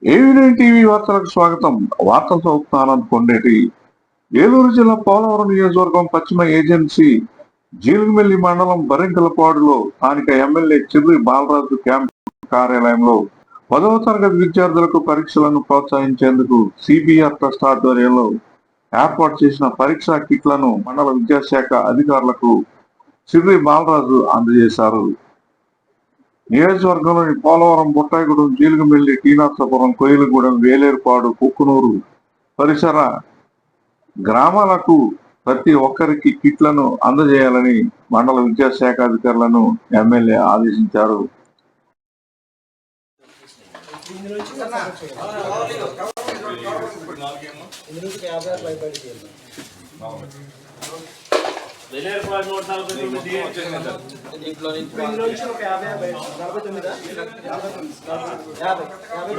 ఏవినైన్ TV వార్తలకు స్వాగతం. వార్తలు చదువుతున్న ఆనంద్ కొండేటి. ఏలూరు జిల్లా పోలవరం నియోజకవర్గం పశ్చిమ ఏజెన్సీ జీలుగుమిల్లి మండలం బరింకలపాడులో స్థానిక ఎమ్మెల్యే చిర్రి బాలరాజు క్యాంప్ కార్యాలయంలో 10వ తరగతి విద్యార్థులకు పరీక్షలను ప్రోత్సహించేందుకు సిబిఆర్ ట్రస్ట్ ఆధ్వర్యంలో ఏర్పాటు చేసిన పరీక్షా కిట్లను మండల విద్యాశాఖ అధికారులకు చిర్రి బాలరాజు అందజేశారు. నియోజకవర్గంలోని పోలవరం, బుట్టాయిగూడెం, జీలుగుమిల్లి, టీనర్సాపురం, కోయిలగూడెం, వేలేరుపాడు, కుక్కునూరు పరిసర గ్రామాలకు ప్రతి ఒక్కరికి కిట్లను అందజేయాలని మండల విద్యాశాఖ అధికారులను ఎమ్మెల్యే ఆదేశించారు.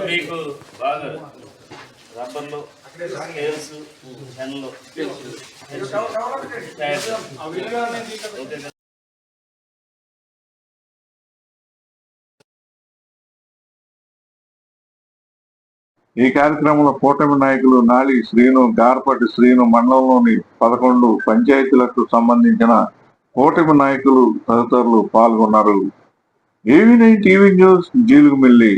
మీకు బాగా రబ్బర్లు, స్కేల్స్, పెన్లు ఈ కార్యక్రమంలో కూటమి నాయకులు నాలి శ్రీను, గార్పటి శ్రీను, మండలంలోని 11 పంచాయతీలకు సంబంధించిన కూటమి నాయకులు తదితరులు పాల్గొన్నారు. ఏవినైన్ టీవీ న్యూస్, జీలుగుమిల్లి.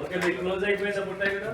ఓకే, మీకు క్లోజ్ అయిపోయిందా బుట్టాయి కూడా?